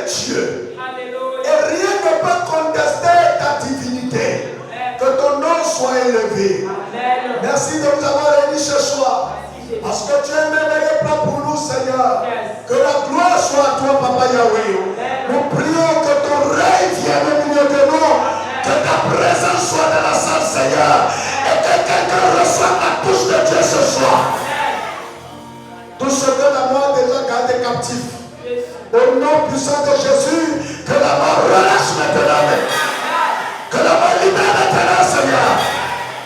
Dieu. Et rien ne peut contester ta divinité. Que ton nom soit élevé. Merci de nous avoir réunis ce soir. Parce que tu es merveilleux plan pour nous, Seigneur. Que la gloire soit à toi, Papa Yahweh. Nous prions que ton règne vienne au milieu de nous. Que ta présence soit dans la salle, Seigneur. Et que quelqu'un reçoive la touche de Dieu ce soir. Tout ce que la mort a déjà gardé captif. Au nom puissant de Jésus, que la mort relâche maintenant. Que la mort libère maintenant, Seigneur.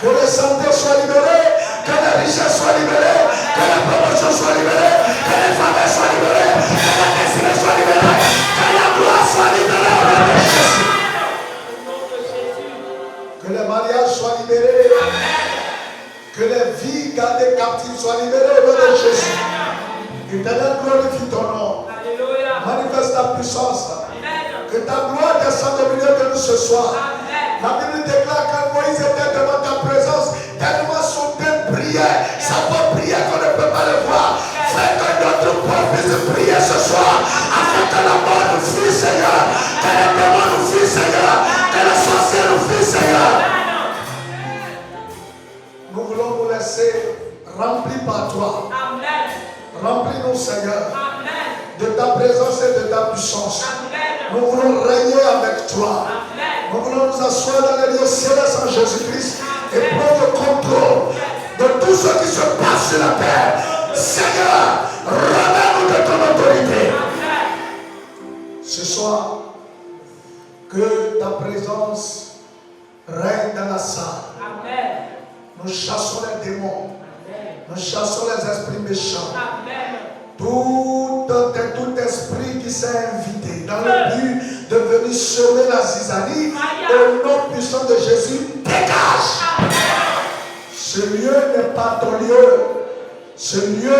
Que les santé soient libérées. Que les richesses soient libérées. Que la promotion soit libérée. Que les familles soient libérées. Que la destinée soit libérée. Que la gloire soit libérée au nom de Jésus. Que les mariages soient libérés. Que les vies gardées captives soient libérées au nom de Jésus. Éternel, glorifie ton nom. Manifeste ta puissance. Que ta gloire descende au milieu de nous ce soir. La Bible déclare que Moïse était devant ta présence, tellement son tête priait, sa voix priait qu'on ne peut pas le voir. Fais que notre peuple puisse prier ce soir, afin que la mort nous fuit, Seigneur, que les démons nous fuient, Seigneur, que les sorciers nous fuient, Seigneur. Nous voulons nous laisser remplis par toi. Remplis-nous, Seigneur, de ta présence et de ta puissance. Nous voulons régner avec toi. Nous voulons nous asseoir dans les lieux célestes en Jésus-Christ et prendre le contrôle de tout ce qui se passe sur la terre. Seigneur, remets-nous de ton autorité. Ce soir, que ta présence règne dans la salle. Nous chassons les démons. Nous chassons les esprits méchants. Tout esprit qui s'est invité dans le but de venir semer la zizanie, au nom puissant de Jésus, dégage. Ce lieu n'est pas ton lieu. Ce lieu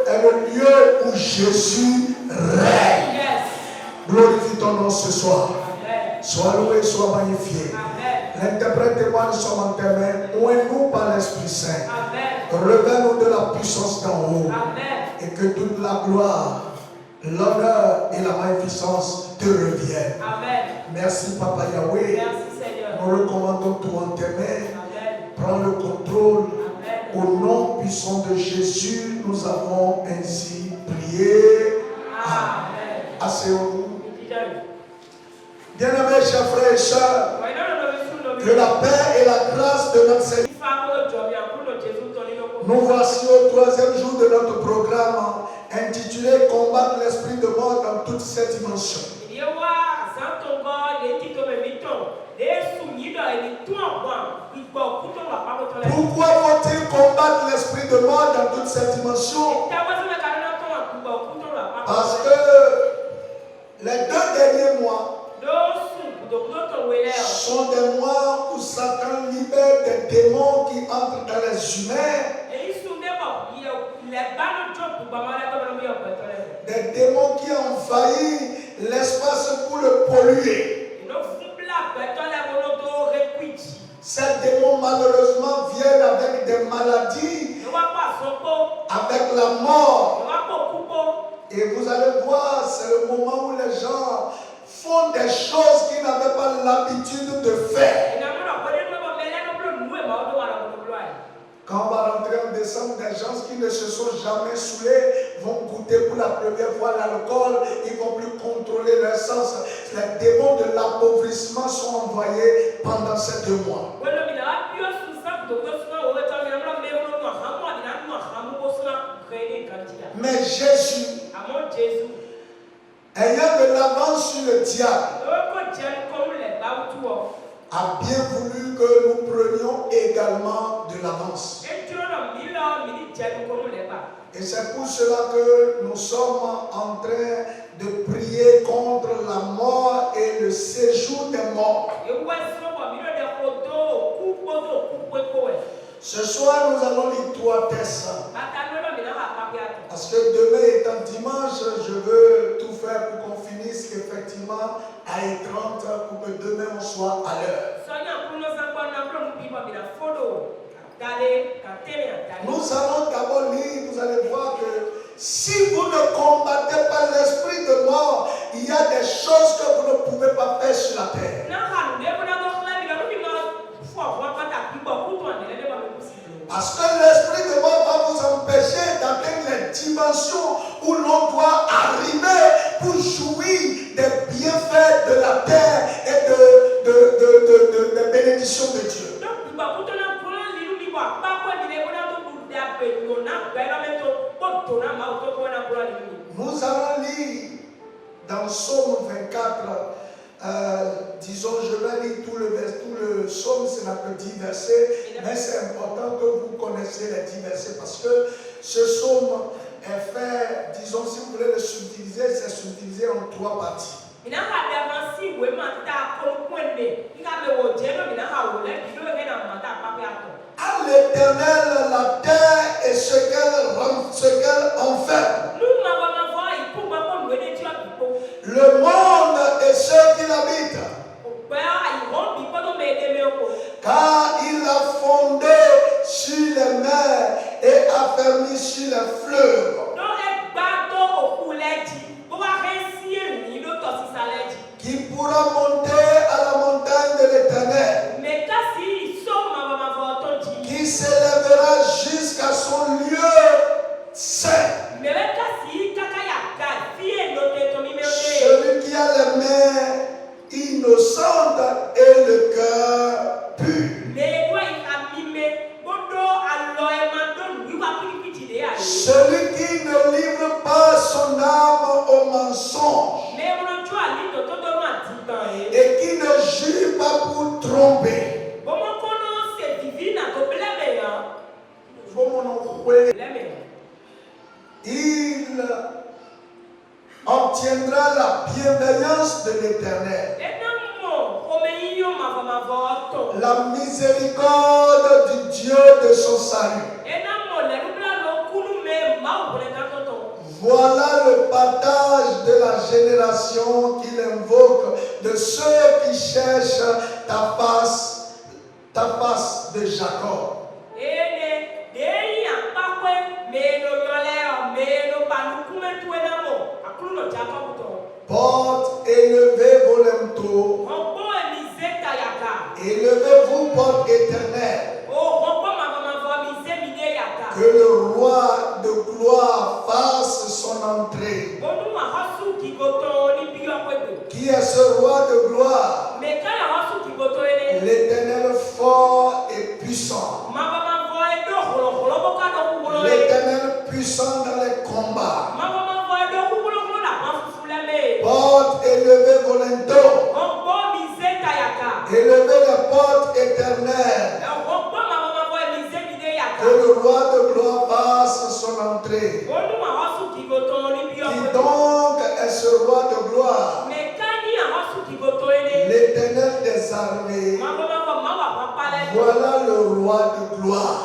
est le lieu où Jésus règne. Glorifie ton nom ce soir. Sois loué, sois magnifié. L'interprète et moi, nous sommes en tes mains. Ouez-nous par l'Esprit Saint. Révèle-nous de la puissance d'en haut. Et que toute la gloire, l'honneur et la magnificence te reviennent. Merci, Papa Yahweh. Nous recommandons tout en tes mains. Prends le contrôle. Au nom puissant de Jésus, nous avons ainsi prié. Amen. Asseyons-nous. Bien-aimés, chers frères et sœurs, que la paix et la grâce de notre Seigneur. Nous voici au troisième jour de notre programme intitulé Combattre l'esprit de mort dans toute cette dimension. Pourquoi faut-il combattre l'esprit de mort dans toute cette dimension? Parce que les 2 derniers mois sont des mois où Satan libère des démons qui entrent dans les humains. Des démons qui envahissent l'espace pour le polluer. Ces démons malheureusement viennent avec des maladies, avec la mort. Et vous allez voir, c'est le moment où les gens font des choses qu'ils n'avaient pas l'habitude de faire. Quand on va rentrer en décembre, des gens qui ne se sont jamais saoulés vont goûter pour la première fois l'alcool, ils ne vont plus contrôler leur sens. Les démons de l'appauvrissement sont envoyés pendant ces 2 mois. Mais Jésus, ayant de l'avance sur le diable, a bien voulu que nous prenions également de l'avance. Et c'est pour cela que nous sommes en train de prier contre la mort et le séjour des morts. Ce soir, nous allons lire 3 textes. Parce que demain étant dimanche, je veux tout faire pour qu'on finisse effectivement à 30 pour que demain on soit à l'heure. Nous allons d'abord lire, vous allez voir que si vous ne combattez pas l'esprit de mort, il y a des choses jouit des bienfaits de la terre et des bénédictions de Dieu. Nous allons lire dans Psaume 24, disons, je vais lire tout le psaume, c'est n'a que 10 versets, mais c'est important que vous connaissiez les 10 versets parce que ce psaume est fait, disons, si vous voulez le subdiviser, c'est subdivisé en 3 parties. À l'Éternel la terre et ce qu'elle enferme, le monde et ceux qui l'habitent, car il a fondé sur les mers et affermi sur les fleuves. Qui pourra monter à la montagne de l'Éternel, qui s'élèvera jusqu'à son lieu saint. Celui qui a les mains innocentes et le cœur pur. Celui qui ne livre pas son âme au mensonge et qui ne jure pas pour tromper. Il obtiendra la bienveillance de l'Éternel, la miséricorde du Dieu de son salut. Voilà le partage de la génération qu'il invoque, de ceux qui cherchent ta face de Jacob. Portes élevez vos linteaux, élevez-vous portes éternelles, que le roi de gloire fasse son entrée. Qui est ce roi de gloire? L'Éternel fort et puissant. L'Éternel puissant dans les combats. Portes, élevez vos linteaux. Élevez les portes éternelles. Que le roi de gloire fasse son entrée. Qui donc est ce roi de gloire? L'Éternel des armées. Voilà le roi de gloire.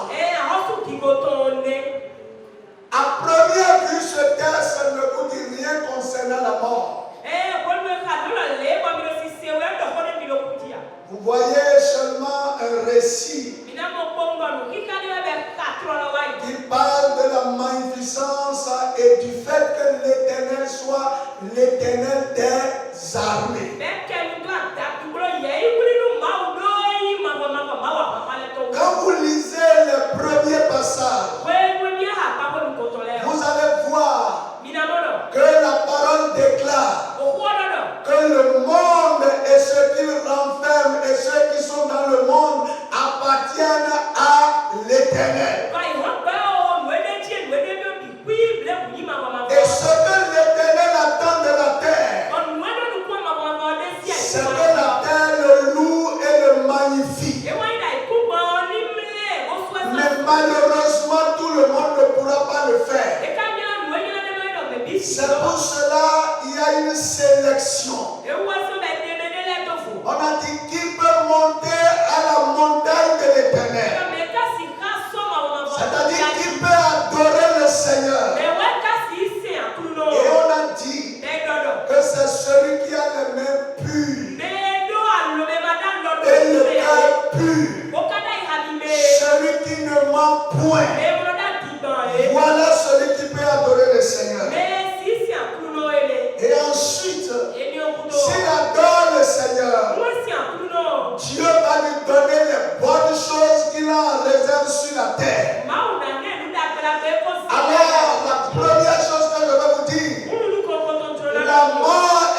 À première vue, ce texte ne vous dit rien concernant la mort. Vous voyez seulement un récit qui parle de la magnificence et du fait que l'Éternel soit l'Éternel des armées. Quand vous lisez les premiers passages, vous allez voir que la parole déclare que le monde et ceux qui renferment et ceux qui sont dans le monde appartiennent à l'Éternel. Et ce que l'Éternel attend de la terre, c'est que la terre le loue et le magnifie. Mais malheureusement, tout le monde ne pourra pas le faire. C'est pour cela qu'il y a une sélection. On a dit qui peut monter à la montagne de l'Éternel. C'est-à-dire qui peut adorer le Seigneur. Et on a dit que c'est celui qui a les mains pures et le cœur pur. Celui qui ne ment point. Voilà celui qui peut adorer le Seigneur. Et ensuite, s'il adore le Seigneur, Dieu va lui donner les bonnes choses qu'il a en réserve sur la terre. Alors, la première chose que je vais vous dire, la mort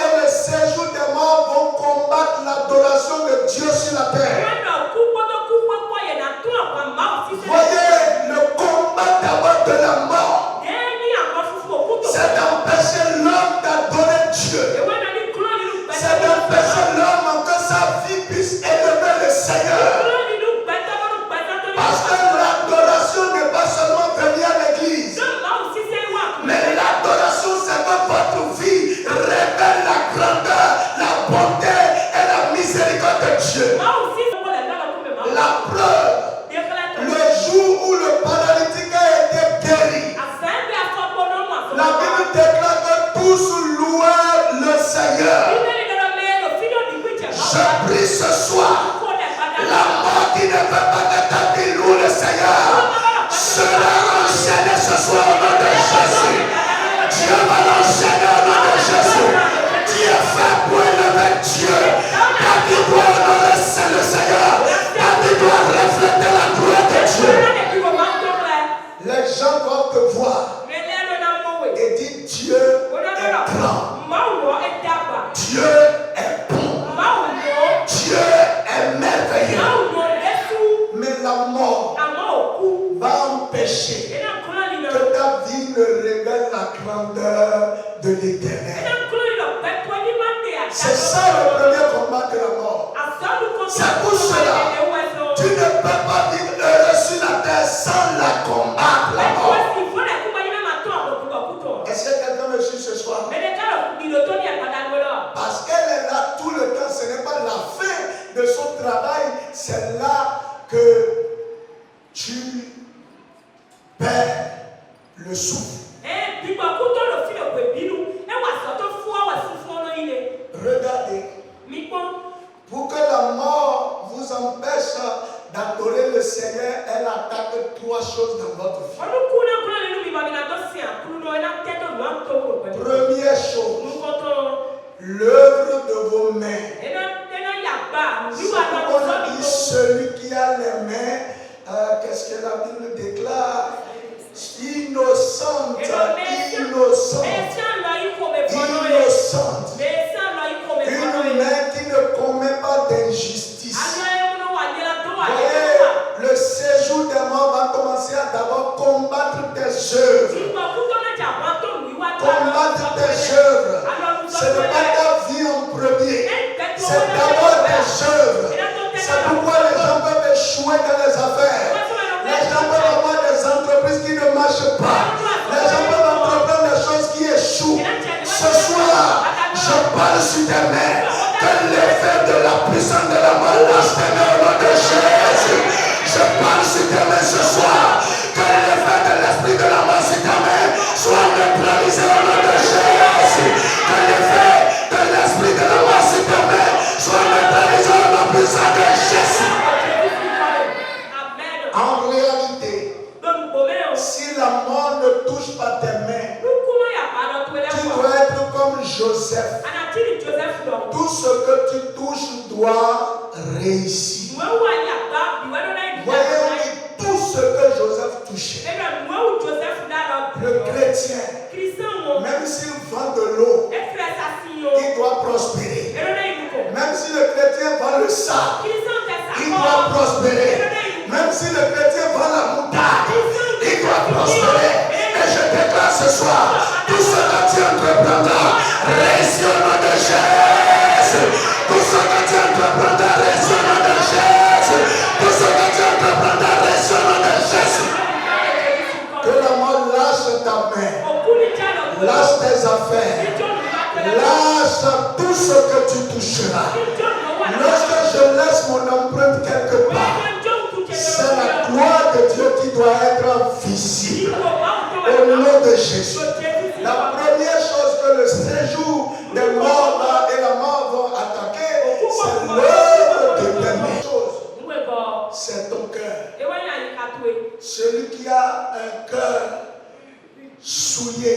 ce soir, la mort qui ne veut pas que ta vie loue le Seigneur sera enchaînée ce soir au nom de Jésus. Dieu va l'enchaîner au nom de Jésus. Dieu fait pour élever Dieu. Ta vie doit honorer le Seigneur. Ta vie doit refléter la gloire de Dieu. Les gens doivent te voir et dire Dieu est grand. Dieu est bon. Dieu est merveilleux. Mais la mort va empêcher que ta vie ne révèle la grandeur de l'Éternel. C'est ça le premier combat de la mort. C'est pour cela tu ne peux pas vivre heureux sur la terre sans la combattre, la mort. Est-ce que quelqu'un me suit ce soir? Parce qu'elle est là tout le temps, ce n'est pas la fin de son travail, c'est là que tu perds le souffle. Regardez, pour que la mort vous empêche d'adorer le Seigneur, elle attaque trois choses dans votre vie. Première chose, l'œuvre de vos mains. On a dit celui qui a les mains, qu'est-ce que la Bible déclare? Innocente, innocente, innocente. Une main qui ne commet pas d'injustice. Voyez, le séjour des morts va commencer à d'abord combattre tes œuvres. Combattre tes œuvres. Ce n'est pas ta vie en premier. C'est d'abord tes œuvres. C'est pourquoi les gens peuvent échouer dans les affaires. Les gens peuvent avoir des entreprises qui ne marchent pas. Les gens peuvent entreprendre des choses qui échouent. Ce soir, je parle sur tes mains. Que l'effet de la puissance de la mort lâche tes mains au nom de Jésus. Je parle sur tes mains ce soir. Que l'effet de l'esprit de la mort sur ta main soit neutralisé au nom de Jésus. Que l'effet de l'esprit de la mort sur ta main soit neutralisé au nom puissant de Jésus. En réalité, si la mort ne touche pas tes mains, tu dois être comme Joseph. Tout ce que tu touches doit réussir. Voyez tout ce que Joseph touchait. Le chrétien, même s'il vend de l'eau, il doit prospérer. Même si le chrétien vend le sac, il doit prospérer. Même si le chrétien vend la moutarde, il doit prospérer. Et je déclare ce soir, tout ce que tu entreprendras, réussis au nom de Jésus. Tout ce que tu entreprendras, réussis au nom de Jésus. Tout ce que tu entreprendras, réussis au nom de Jésus. Que la mort lâche ta main, lâche tes affaires, lâche tout ce que tu toucheras. Lorsque je laisse mon empreinte quelque part, c'est la gloire de Dieu qui doit être visible. Au nom de Jésus. La première chose que le séjour des morts et la mort vont attaquer, c'est l'œuvre de tes mains. C'est ton cœur. Celui qui a un cœur souillé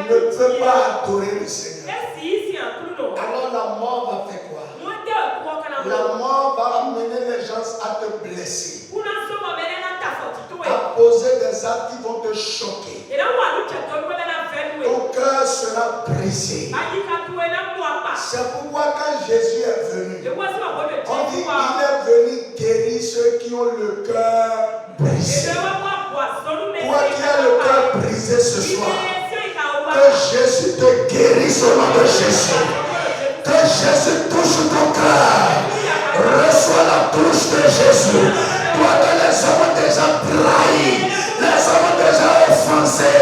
ne peut pas adorer le Seigneur. Alors la mort va faire quoi? La mort va amener les gens à te blesser, à poser des actes qui vont te choquer. Ton cœur sera brisé. C'est pourquoi quand Jésus est venu, on dit qu'il est venu guérir ceux qui ont le cœur brisé. Toi qui as le cœur brisé ce soir, que Jésus te guérisse au nom de Jésus. Que Jésus touche ton cœur. Reçois la touche de Jésus. Toi que les hommes ont déjà trahi, les hommes ont déjà offensé,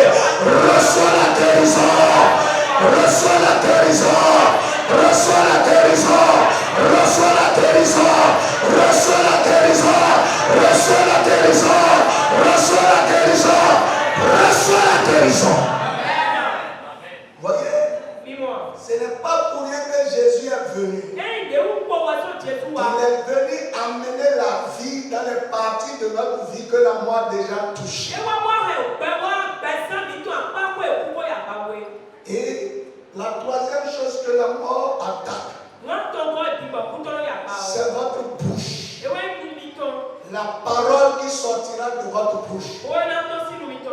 reçois la guérison. Reçois la guérison. Reçois la guérison. Reçois la guérison. Reçois la guérison. Reçois la guérison. Reçois la guérison. Reçois la guérison. Voyez, Ce n'est pas pour rien que Jésus est venu. Il est venu amener la vie dans les parties de notre vie que la mort déjà touchée. Et la troisième chose que la mort attaque, c'est votre bouche. La parole qui sortira de votre bouche.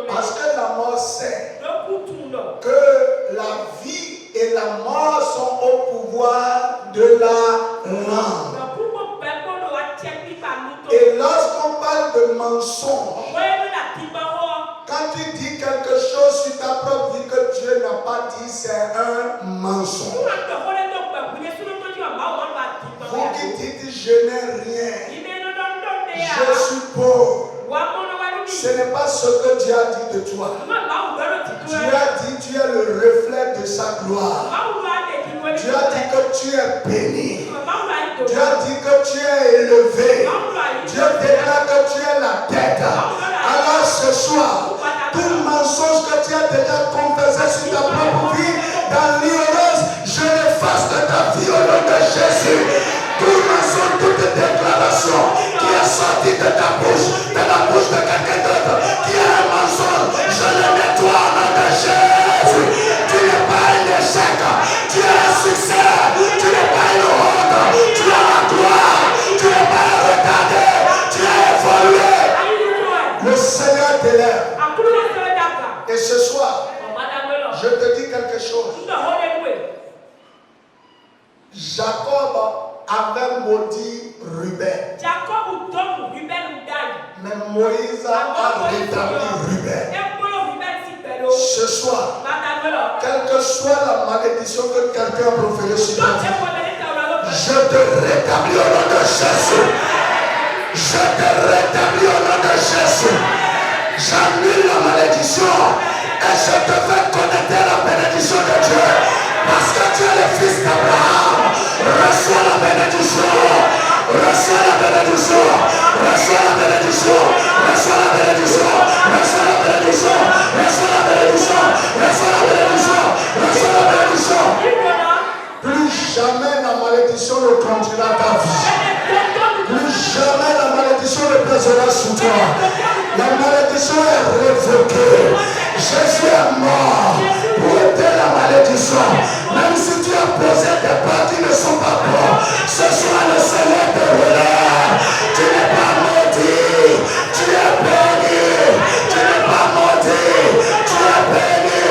Parce que la mort sait que la vie et la mort sont au pouvoir de la langue. Et lorsqu'on parle de mensonge, quand tu dis quelque chose sur ta propre vie que Dieu n'a pas dit, c'est un mensonge. Vous qui dites je n'ai rien, je suis pauvre, ce n'est pas ce que Dieu a dit de toi. Dieu a dit tu es le reflet de sa gloire. Dieu a dit que tu es béni. Dieu a dit que tu es élevé. Dieu déclare que tu es la tête. Alors ce soir, tout mensonge que tu as déjà confessé sur ta propre vie, dans l'ignorance, je l'efface de ta vie au nom de Jésus. Tout mensonge, toute déclaration qui est sortie de ta bouche, de la bouche de quelqu'un d'autre, qui est un mensonge, je le nettoie au nom de Jésus. Tu n'es pas un échec, tu es un succès, tu n'es pas une honte, tu as la gloire, tu n'es pas un retardé, tu as évolué. Le Seigneur t'élève. Et ce soir, je te dis quelque chose. Jacob avait maudit Ruben. Mais Moïse a rétabli Ruben. Ce soir, quelle que soit la malédiction que quelqu'un a proférée sur ta vie, je te rétablis au nom de Jésus. Je te rétablis au nom de Jésus. J'annule la malédiction et je te fais connaître la bénédiction de Dieu. Parce que tu es le fils d'Abraham. Reçois la bénédiction. Reçois la bénédiction. Reçois la bénédiction. Reçois la bénédiction. Reçois la bénédiction. Reçois la bénédiction. Reçois la bénédiction. Reçois la bénédiction. Plus jamais la malédiction ne conduira ta vie. Plus jamais la malédiction ne pèsera sur toi. La malédiction est révoquée. Jésus est mort pour ôter la malédiction. Même si tu as posé des pas qui ne sont pas bons, ce soir le Seigneur te relève. Tu n'es pas maudit, tu es béni. Tu n'es pas maudit, tu es béni.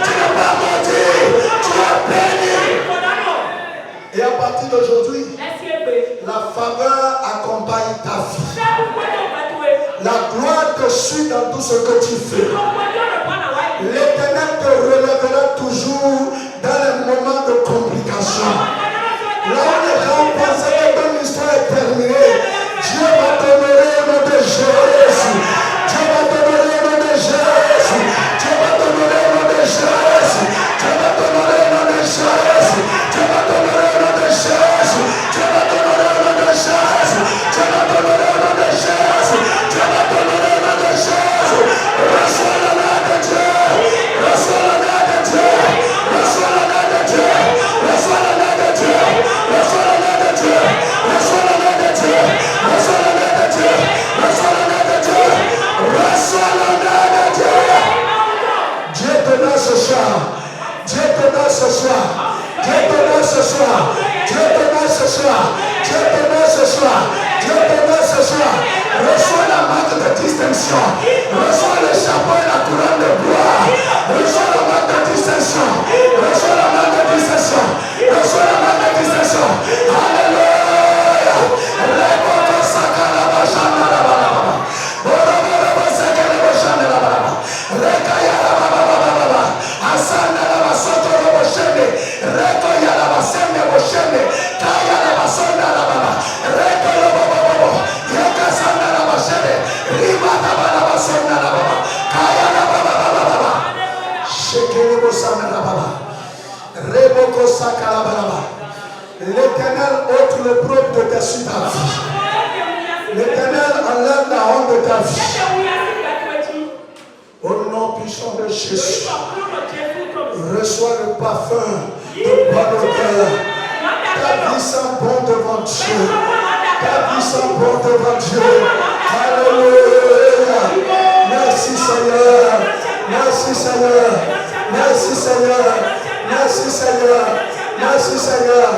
Tu n'es pas maudit, tu es béni. Et à partir d'aujourd'hui, la faveur accompagne ta vie. La gloire te suit dans tout ce que tu fais. L'Éternel te relèvera toujours dans les moments de complication. Là où les gens pensaient que ton histoire est terminée, Dieu va t'honorer au nom de Jésus. Dieu va t'honorer au nom de Jésus. Dieu va t'honorer au nom de Jésus. Dieu va t'honorer au nom de Jésus. Dieu va t'honorer au nom de Jésus. Dieu va t'honorer au nom de Jésus. Dieu va t'honorer au nom de Jésus. Dieu va t'honorer au nom de Jésus. Reçois l'honneur de Dieu. Reçois l'honneur de Dieu. Reçois l'honneur de Dieu. Reçois l'honneur de Dieu. Reçois l'honneur de Dieu. Reçois l'honneur de Dieu. Reçois l'honneur de Dieu. Reçois l'honneur de Dieu. Reçois l'honneur de Dieu. Dieu te donne ce soir. Dieu te donne ce soir. Dieu te donne ce soir. Dieu te donne ce soir. Dieu te donne ce soir. Dieu te donne ce soir. Reçois la marque de distinction. Reçois le chapeau et la couronne de gloire. Reçois la marque de distinction. Reçois la marque de distinction. Reçois la marque de distinction. Alléluia. Reboko sakalaba shandarababa. Borobo sakalaba shandarababa. Rekayarababa. Asandaraba sotorobo shende. Rekoyaraba sende boshende. Kayaraba sondarababa. Rekoyobobobo. Yakasandaraba shende. Ribatababa sondarababa. Kayarababa. Shekelebo sandarababa. Reboko sakalababa. L'Éternel ôte le propre de ta vie. L'Éternel enlève la honte de ta vie. Au nom puissant de Jésus, reçois le parfum Seigneur. Ta vie sent bon devant Dieu. Ta vie sent bon devant Dieu. Alléluia. Merci Seigneur. Merci Seigneur. Merci Seigneur. Merci Seigneur. Merci Seigneur.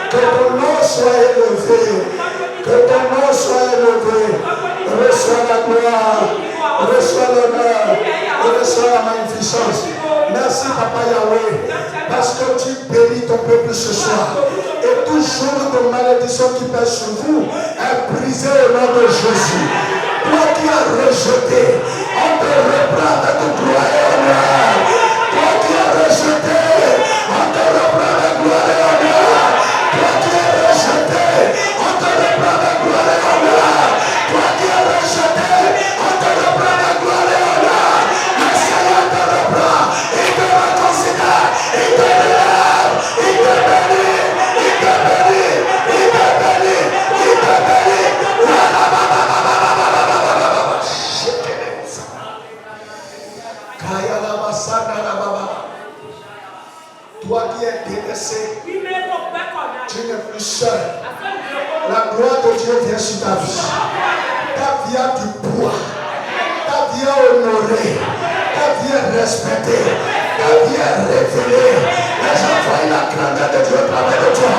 Que ton nom soit élevé. Que ton nom soit élevé. Reçois la gloire. Reçois l'honneur. Reçois la magnificence. Merci Papa Yahweh. Parce que tu bénis ton peuple ce soir. Et tout jour de malédiction qui pèse sur vous est brisé au nom de Jésus. Toi qui as rejeté, on te reprend avec gloire et honneur. Toi qui as rejeté, on te reprend avec gloire et honneur. Toi qui as rejeté, on te reprend avec gloire et honneur. Toi qui as rejeté, on te reprend avec gloire et honneur. Le Seigneur te reprend, il te reconsidère, il te relève, il te bénit, il te bénit, il te bénit, il te bénit. Toi qui es délaissé, tu n'es plus seul. La gloire de Dieu vient sur ta vie. Ta vie a du poids. Ta vie est honorée. Ta vie est respectée. Ta vie est révélée. Les gens voient la grandeur de Dieu au travers de toi.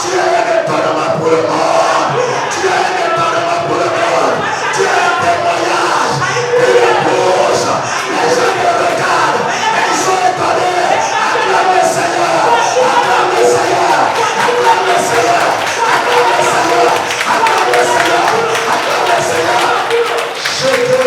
Tu es un étonnement pour le monde. Tu es un étonnement pour le monde. Tu es un témoignage. Tu es bouge. Les gens te regardent. Et ils sont étonnés. Acclame le Seigneur. Acclame le Seigneur. Acclame le Seigneur. Acclame le Seigneur. Acclame le Seigneur. Acclame le Seigneur. Je te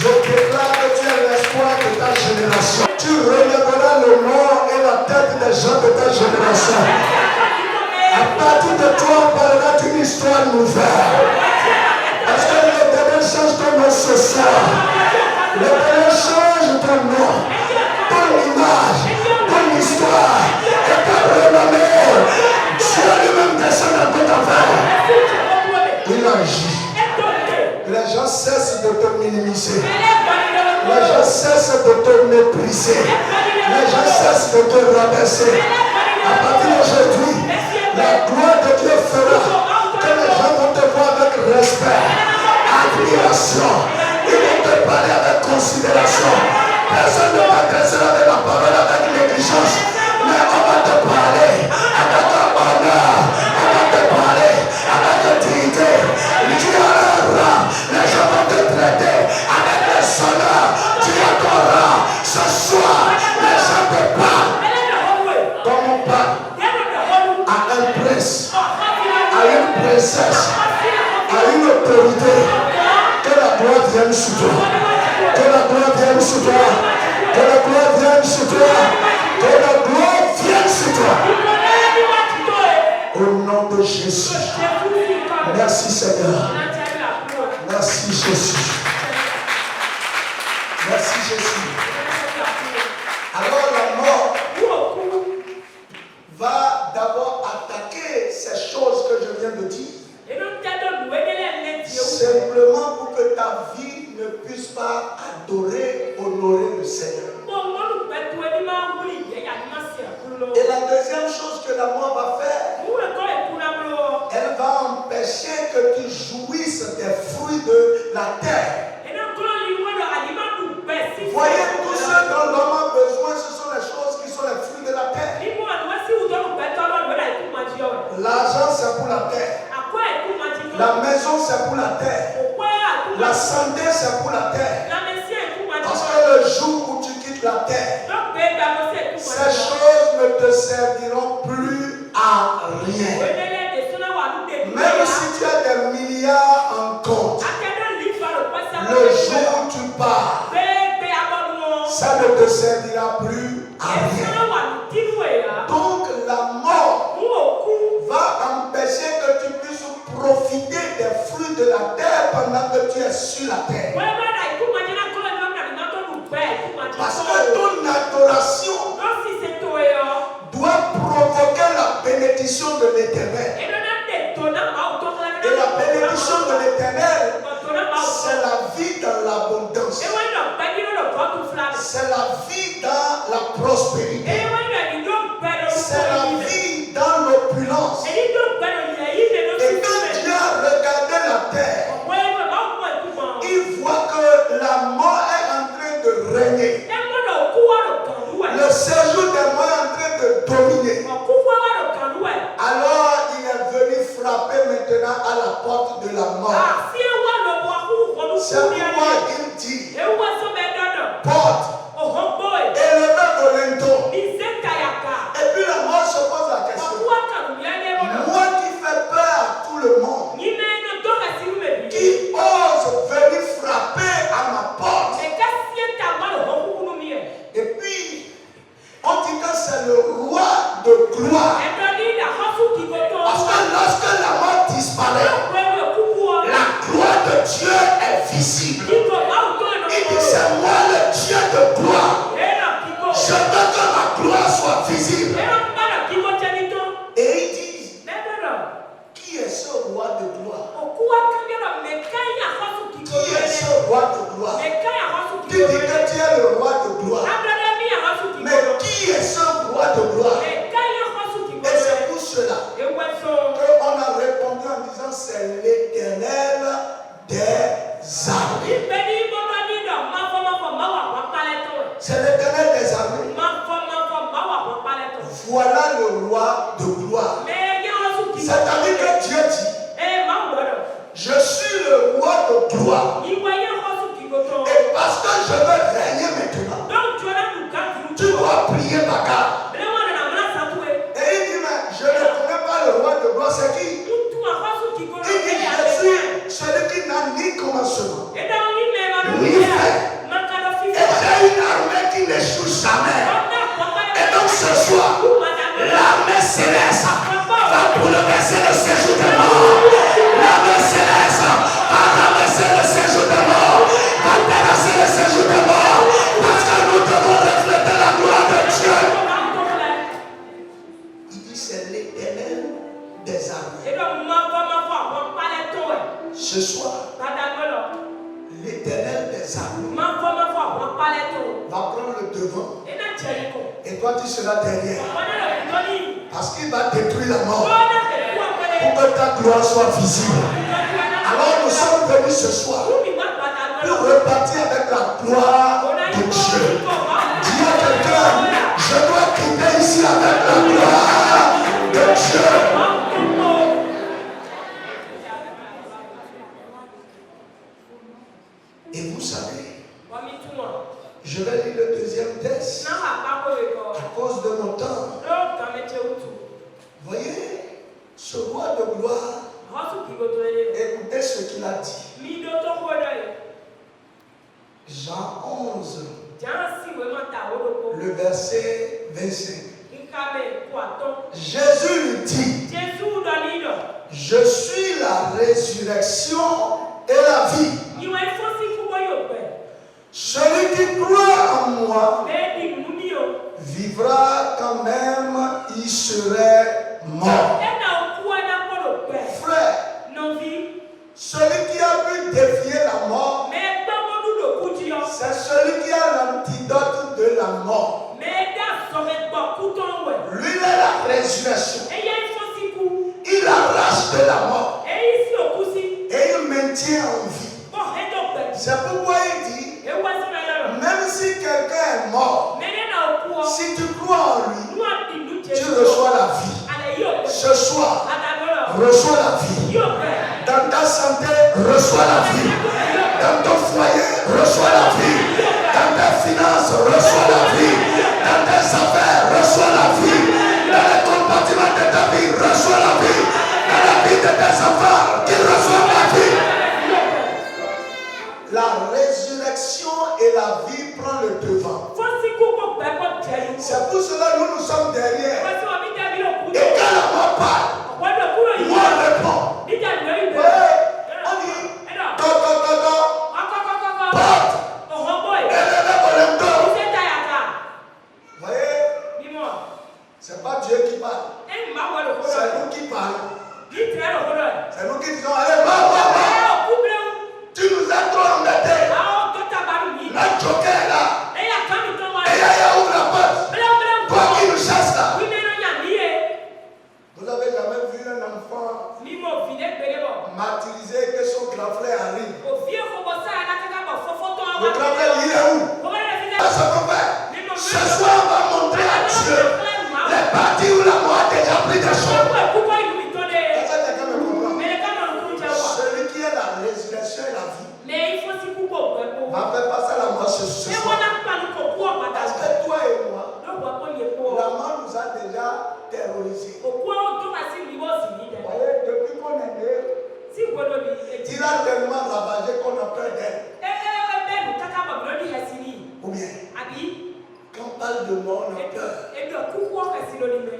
je déclare que tu es l'espoir de ta génération. Tu relèveras le nom et la tête des gens de ta génération. À partir de toi, on parlera d'une histoire nouvelle. Parce que l'Éternel change ton nom ce soir. L'Éternel change ton nom, ton image, ton histoire et ta renommée. Dieu lui-même descend dans ton affaire. Il agit. Les gens cessent de te minimiser. Les gens cessent de te mépriser. Les gens cessent de te rabaisser. À partir d'aujourd'hui, la gloire de Dieu fera que les gens vont te voir avec respect, admiration. Ils vont te parler avec considération. Personne ne t'adressera avec la parole avec négligence. Mais on va te parler avec honneur. On va te parler avec dignité. Tu as un rang. Les gens vont te traiter avec les honneurs. Tu as ton rang. Ce soir, les gens te parlent comme on parle à un prince, à une princesse, à une autorité. Que la gloire vienne sur toi. Que la gloire vienne sur toi. Que la gloire vienne sur toi. Que la gloire vienne sur toi. Au nom de Jésus. Merci Seigneur. Merci Jésus. Merci Jésus. Alors la mort va d'abord attaquer ces choses que je viens de dire. Simplement pour que ta vie ne puisse pas adorer, honorer le Seigneur. Et la deuxième chose que la mort va faire, elle va empêcher que tu jouisses des fruits de la terre. Voyez, tout ce dont l'homme a besoin, ce sont les choses qui sont les fruits de la terre. L'argent, c'est pour la terre. La maison, c'est pour la terre. La santé, c'est pour la terre. Parce que le jour où tu quittes la terre, ces choses ne te serviront plus à rien. Même si tu as des milliards en compte, le jour où tu pars, ça ne te servira plus à rien. Donc la mort va empêcher que tu puisses profiter des fruits de la terre pendant que tu es sur la terre. Parce que ton adoration doit provoquer de l'Éternel. Et la bénédiction de l'Éternel, c'est la vie dans l'abondance. C'est la vie dans la prospérité. C'est la vie dans l'opulence. Et quand Dieu a regardé la terre, il voit que la mort est en train de régner. Le séjour des morts est en train de dominer. Alors il est venu frapper maintenant à la porte de la mort. C'est pourquoi il dit, porte, élevez vos linteaux. Et puis la mort se pose la question. Moi qui fais peur à tout le monde, qui ose venir frapper à ma porte. Et puis, on dit que c'est le roi de gloire. Parce que lorsque la mort disparaît, la gloire de Dieu est visible. Il dit, c'est moi le Dieu de gloire. Je veux que ma gloire soit visible. Et il dit, qui est ce roi de gloire? Qui est ce roi de gloire? Tu dis que tu es le roi de gloire. Mais qui est ce roi de gloire? Et c'est pour cela qu'on a répondu en disant c'est l'Éternel des armées. C'est l'Éternel des armées. Voilà le roi de gloire. C'est-à-dire que Dieu dit, je suis le roi de gloire. Et parce que je veux régner maintenant, tu dois prier Bacal. Et il dit, mais je ne connais pas le roi de gloire, c'est qui? Il dit, je suis celui qui n'a ni commencement, ni fin. Et j'ai une armée qui n'échoue jamais. Et donc ce soir, l'armée céleste va bouleverser le séjour des morts. L'armée céleste va ramasser le séjour des morts, va terrasser le séjour des morts, parce que nous devons refléter la gloire de Dieu. Il dit c'est l'Éternel des armées. Ce soir, l'Éternel des armées va prendre le devant. Et toi tu seras derrière. Parce qu'il va détruire la mort pour que ta gloire soit visible. Alors nous sommes venus ce soir pour repartir avec la gloire de Dieu. Dis à quelqu'un, je dois quitter ici avec la gloire de Dieu. Et vous savez, je vais lire le deuxième texte à cause de mon temps. Voyez, ce roi de gloire, écoutez ce qu'il a dit. Jean 11, le verset 25. Jésus lui dit, je suis la résurrection et la vie. Celui qui croit en moi vivra quand même il serait mort. Frère, celui qui a pu défier la mort, c'est celui qui a l'antidote de la mort. Lui est la résurrection. Il arrache de la mort et il maintient en vie. C'est pourquoi il dit, même si quelqu'un est mort, si tu crois en lui, tu reçois la vie. Ce soir, reçois la vie. Dans ta santé, reçois la vie. Dans ton foyer, reçois la vie. Dans tes finances, reçois la vie. Dans tes affaires, reçois la vie. Dans les compartiments de ta vie, reçois la vie. Dans la vie de tes enfants, qu'ils reçoivent la vie. La résurrection et la vie prennent le devant. C'est pour cela que nous sommes derrière. Et quand la mort parle, moi réponds. Oui, on dit, porte, élevez vos linteaux. Voyez, Dieu qui parle. C'est nous qui parlons. C'est nous qui disons, allez, va. Tu nous as trop embêtés. La joker est là. Et Yaya ouvre la porte. Toi qui nous chasses là. Vous avez jamais vu un enfant martyrisé que son grand frère arrive? Le grand frère, il est où? Ce qu'on fait. Ce soir, on va montrer à Dieu les parties où la mort a déjà pris des choses. Celui qui est la résurrection et la vie va faire passer la mort ce soir. Parce que toi et moi, la mort nous a déjà terrorisés. Voyez, depuis qu'on est né, il a tellement ravagé qu'on a peur d'elle. Ou bien, quand on parle de mort, on a peur.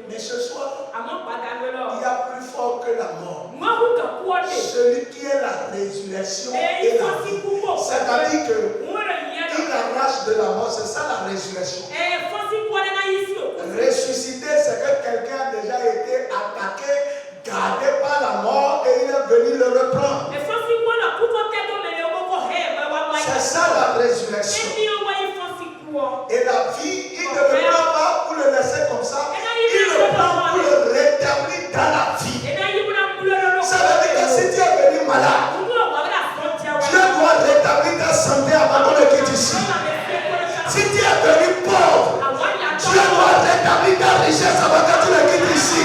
Mais ce soir, il y a plus fort que la mort. Celui qui est la résurrection et la vie. C'est-à-dire qu'il arrache de la mort, c'est ça la résurrection. Ressusciter, c'est que quelqu'un a déjà été attaqué, gardé par la mort et il est venu le reprendre. C'est ça la résurrection. Et la vie, il ne le prend pas pour le laisser comme ça. Il le prend pour le rétablir dans la vie. Ça veut dire que si tu es venu malade, Dieu doit rétablir ta santé avant qu'on ne quitte ici. Si tu es venu pauvre, Dieu doit rétablir ta richesse avant que tu ne quittes ici.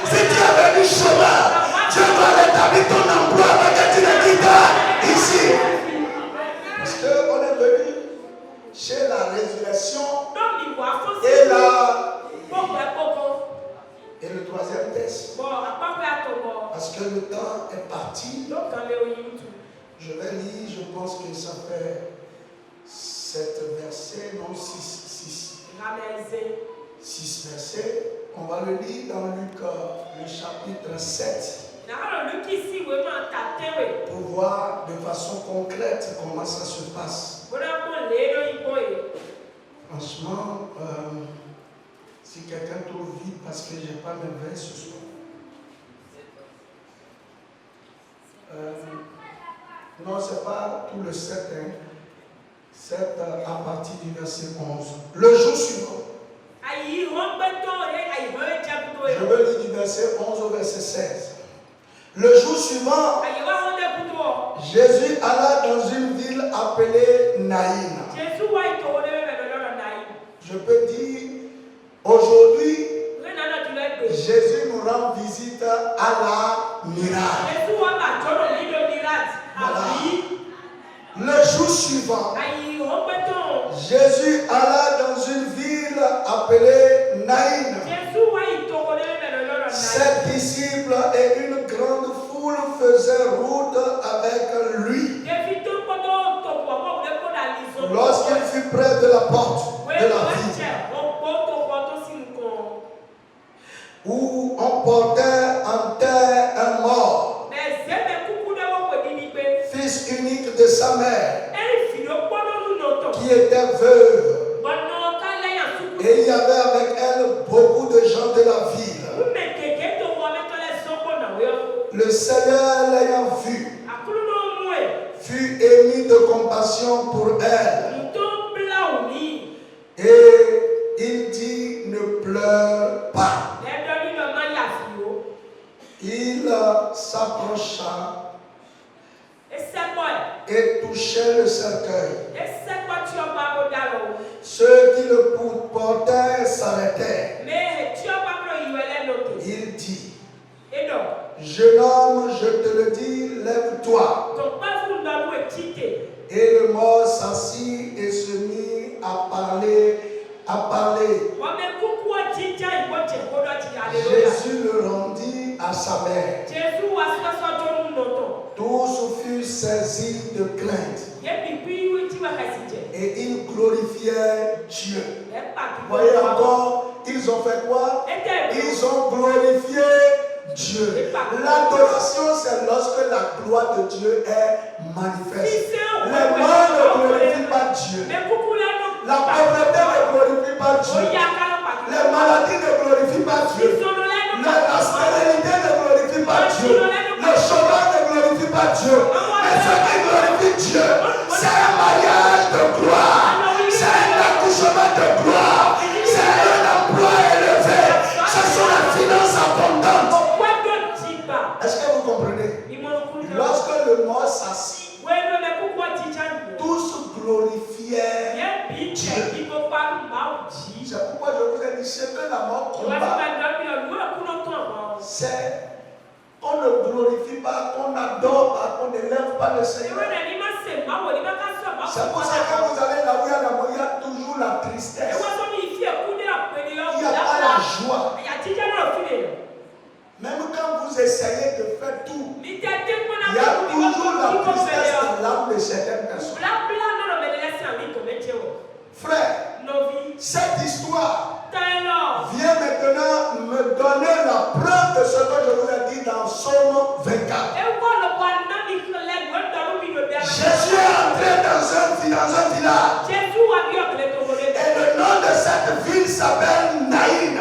Si tu es venu chômeur, Dieu doit rétablir ton emploi avant que tu ne quittes ici. Parce qu'on est venu chez la résurrection et le troisième test. Parce que le temps est parti. Je vais lire, je pense que ça fait 7 versets, non 6 versets. On va le lire dans Luc, le chapitre 7. Pour voir de façon concrète comment ça se passe. Franchement, si quelqu'un trouve vite parce que je n'ai pas mes veilles ce soir. Non, ce n'est pas tout le 7, hein. 7 à partir du verset 11. Le jour suivant. Je veux lire du verset 11 au verset 16. Le jour suivant, Jésus alla dans une ville appelée Naïn. Je peux dire, aujourd'hui, Jésus nous rend visite à la miracle. Voilà. Le jour suivant, Jésus alla dans une ville appelée Naïn. Ses disciples et une grande foule faisaient route avec lui. Lorsqu'il fut près de la porte de la ville, où on portait en terre un mort, fils unique de sa mère, qui était veuve, et il y avait avec elle beaucoup de gens de la ville. Le Seigneur l'ayant vu, fut ému de compassion pour elle. Et il dit, ne pleure pas. Il s'approcha et touchait le cercueil. Ceux qui le portaient s'arrêtaient. Il dit, jeune homme, je te le dis, lève-toi. Et le mort s'assit et se mit à parler. Jésus le rendit à sa mère. Tous furent saisis de crainte. Et ils glorifiaient Dieu. Voyez encore, ils ont fait quoi? Ils ont glorifié Dieu. L'adoration, c'est lorsque la gloire de Dieu est manifeste. Les morts ne glorifient pas Dieu. La pauvreté ne glorifie pas Dieu. Les maladies ne glorifient pas Dieu. La stérilité ne glorifie pas Dieu. Le chômage ne glorifie pas Dieu. Mais ce qui glorifie Dieu, c'est un mariage de gloire. C'est un accouchement de gloire. C'est un emploi élevé. Ce sont les finances abondantes. Est-ce que vous comprenez? Lorsque le mort s'assit, tous glorifiaient Dieu. C'est pourquoi je vous ai dit ce que la mort combat. C'est qu'on ne glorifie pas, qu'on n'adore pas, qu'on n'élève pas le Seigneur. C'est pour ça que vous allez là où il y a toujours la tristesse. Il n'y a pas la joie. Même quand vous essayez de faire tout, il y a toujours la tristesse dans l'âme de certaines personnes. Frère, cette histoire vient maintenant me donner la preuve de ce que je vous ai dit dans Somme 24. Jésus est entré dans un village. Et le nom de cette ville s'appelle Naïn.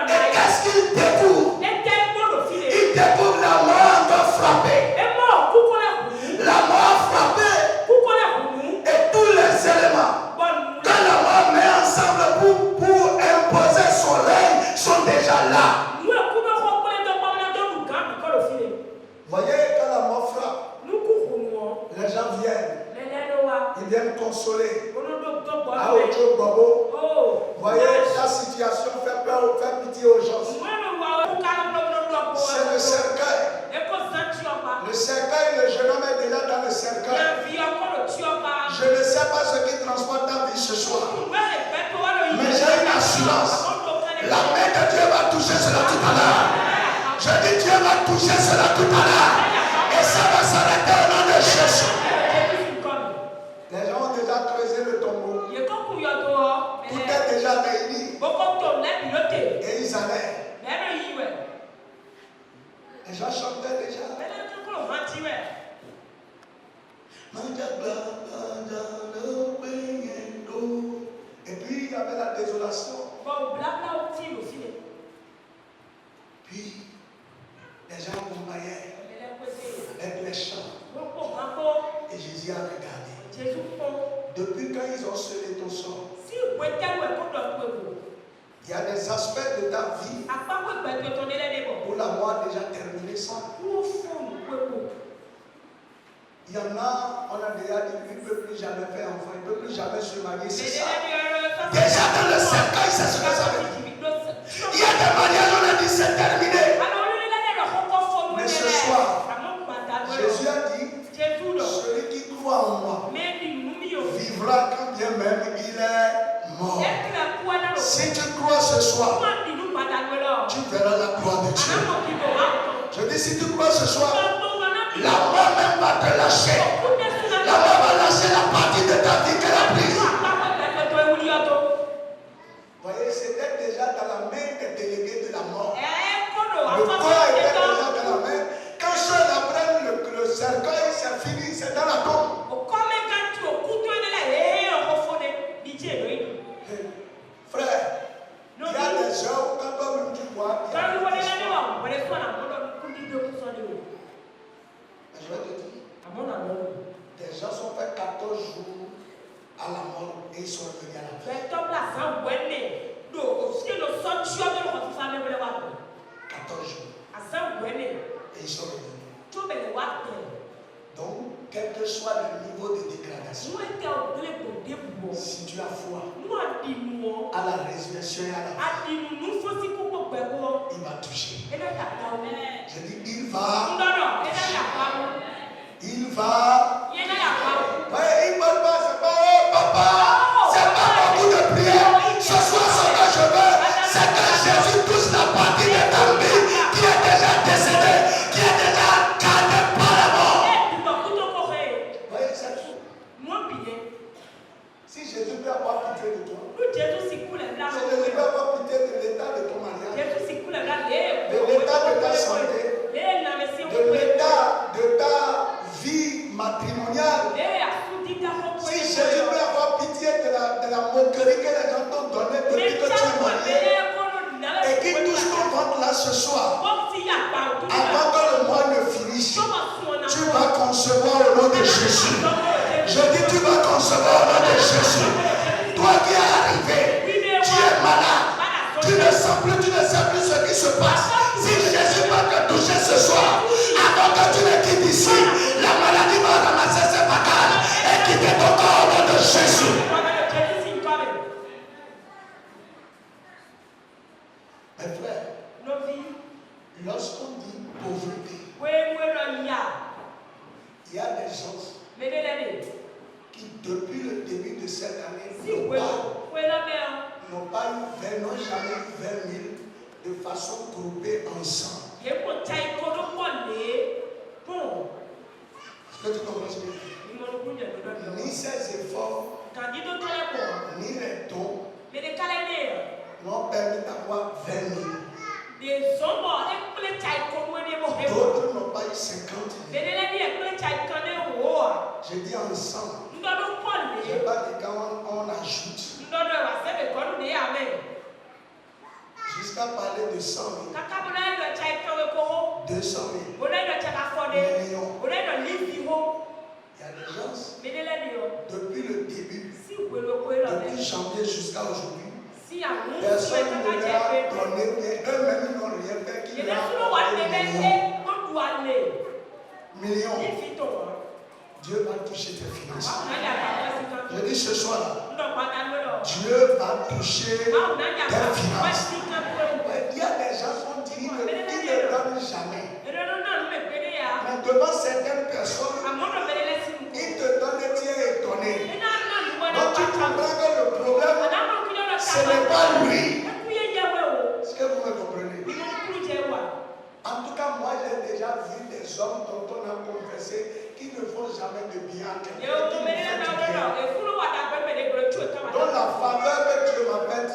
Et qu'est-ce qu'il découvre? Il découvre la mort encore frappée. La mort frappée. Et tous les éléments que la mort met ensemble pour imposer son règne sont déjà là. Voyez, quand la mort frappe, les gens viennent. Ils viennent consoler. Voyez, la situation fait peur, fait pitié aux gens. C'est le cercueil. Le cercueil, le jeune homme est déjà dans le cercueil. Je ne sais pas ce qui transporte ta vie ce soir. Mais j'ai une assurance. La main de Dieu va toucher cela tout à l'heure. Je dis Dieu va toucher cela tout à l'heure. Et ça va s'arrêter au nom de Jésus. Les gens ont déjà creusé le tombeau. Tout est déjà réuni. Et ils allaient. Les gens chantaient déjà. Et puis il y avait la désolation. Puis les gens accompagnaient avec les chants. Et Jésus a regardé. Depuis quand ils ont scellé ton sort, il y a des aspects de ta vie où la mort a déjà terminé ça. Il y en a, on a déjà dit, il ne peut plus jamais faire enfant, il ne peut plus jamais se marier, c'est ça. Déjà dans le cercueil, c'est ce que ça veut dire. Il y a des mariages, on a dit c'est terminé. Mais ce soir, Jésus a dit, celui qui croit en moi vivra quand bien même il est mort. Si tu crois ce soir, tu verras la gloire de Dieu. Je dis, si tu crois ce soir, la mort même va te lâcher. La mort va lâcher la partie de ta vie qu'elle a prise. Voyez, c'était déjà dans la main des délégués de la mort. Le corps était déjà dans la main. Quand ceux-là apprennent le cercueil, c'est fini, c'est dans la tombe. Frère, il y a des heures quand toi-même tu vois, il y a des je vais te dire, des gens sont fait 14 jours à la mort et ils sont revenus à la vie. 14 jours. Et ils sont revenus. Donc, quel que soit le niveau de dégradation, si tu as foi à la résurrection et à la vie, il va toucher. Je dis, il va. Il va. Ouais, il ne parle pas, c'est pas, oh papa, c'est pas beaucoup de prière. Ce soir, ce que je veux, c'est que Jésus touche la partie de ta vie qui est déjà décédée, qui est déjà gardée par la mort. Voyez, c'est tout. Si Jésus peut avoir pitié de toi, si Jésus peut avoir pitié de l'état de ton mariage, de l'état de ta santé, de l'état de ta vie matrimoniale, si Jésus peut avoir pitié de la moquerie que les gens t'ont donnée sens plus, tu ne sais plus ce qui se passe. Si Jésus va te toucher ce soir, avant que tu ne quittes ici, la maladie va ramasser ses bagages et quitter ton corps au nom de Jésus. Mes frères, lorsqu'on dit pauvreté, il y a des gens qui, depuis le début de cette année, n'ont jamais eu 20 000 de façon groupée ensemble. Est-ce que tu comprends ce que je dis? Ni ses efforts, ni les dons n'ont permis d'avoir 20 000. D'autres n'ont pas eu 50 000. J'ai dit ensemble. Je n'ai pas dit quand on ajoute. Jusqu'à parler de 100 000. 200 000. Millions. Il y a des gens, depuis le début, depuis janvier jusqu'à aujourd'hui, personne ne leur a donné, eux-mêmes n'ont rien fait qui leur a donné millions. Dieu va toucher tes finances. Je dis ce soir-là, Dieu va toucher tes finances. Il y a des gens qui ne donnent jamais. Mais devant certaines personnes, ils te donnent et tu es étonné. Donc tu comprends que le problème, ce n'est pas lui. Est-ce que vous me comprenez? En tout cas, moi j'ai déjà vu des hommes dont on a conversé qui ne font jamais de bien à quelqu'un. Dans la faveur que Dieu m'appelle,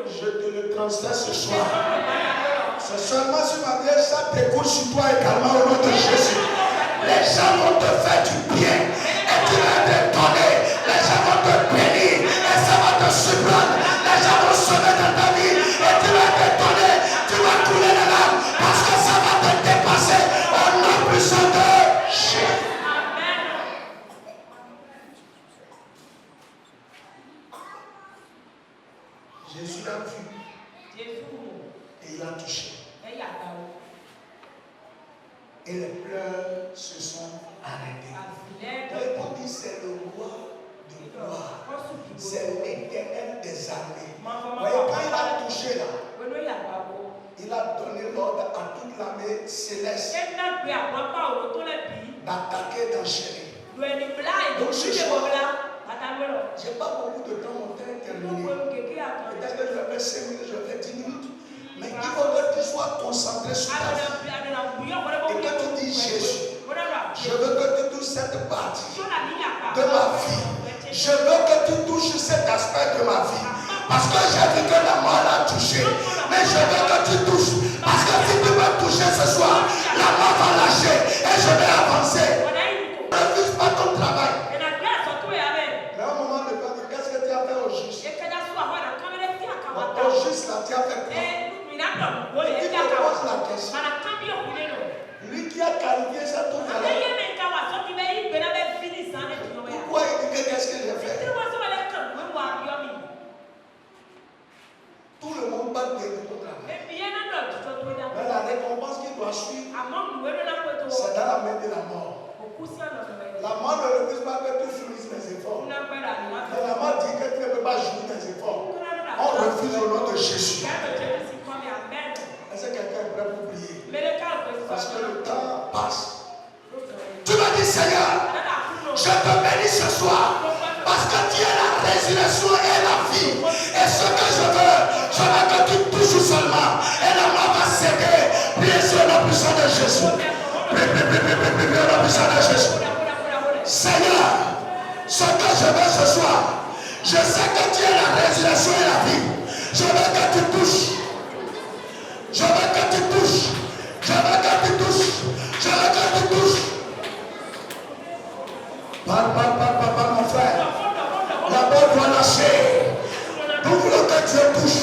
je te le transfère ce soir. C'est seulement si ma vieille ça t'écoute sur toi également au nom de Jésus. Les gens vont te faire du bien et tu vas te donner. Les gens vont te bénir et ça va te surprendre. Les gens vont sauver dans ta vie et tu vas te donner. Tu vas couler les larmes parce que ça va te dépasser au nom puissant de Jésus. Jésus l'a vu et il a touché. Et les pleurs se sont arrêtés. On dit c'est le roi de gloire. C'est l'Éternel des armées. Voyez, quand il a touché là, il a donné l'ordre à toute l'armée céleste d'attaquer, d'enchaîner. Donc ce soir, je n'ai pas beaucoup de temps, mon temps est terminé. Peut-être que je vais faire 5 minutes, je vais faire 10 minutes. Mais il faut que tu sois concentré sur ta vie. Et que tu dis Jésus, je veux que tu touches cette partie de ma vie. Je veux que tu touches cet aspect de ma vie. Parce que j'ai vu que la mort l'a touché. Mais je veux que tu touches. Parce que si tu me toucher ce soir, la mort va lâcher et je vais avancer. Ne refuse pas ton travail. Mais à un moment donné, qu'est-ce que tu as fait au juste? Au juste là, tu as fait quoi? Il te pose la question. Lui qui a qualifié ça tout à l'heure. Pourquoi il dit que qu'est-ce que j'ai fait? Tout le monde parle de ton travail. Mais la récompense qui doit suivre, c'est dans la main de la mort. La mort ne refuse pas que tu finisses tes efforts. Mais la mort dit que tu ne peux pas jouer tes efforts. On refuse au nom de Jésus. Est-ce que quelqu'un est prêt pour prier? Parce que le temps passe. Tu m'as dit, Seigneur, je te bénis ce soir. Parce que tu es la résurrection et la vie. Et ce que je veux que tu touches seulement. Et la mort va céder. Priez sur le puissant de Jésus. Priez le puissant de Jésus. Seigneur, ce que je veux ce soir, je sais que tu es la résurrection et la vie. Je veux que tu touches. Je veux que tu touches. Je veux que tu touches. Je veux que tu touches. Parle, mon frère. La mort doit lâcher. Nous voulons que Dieu touche.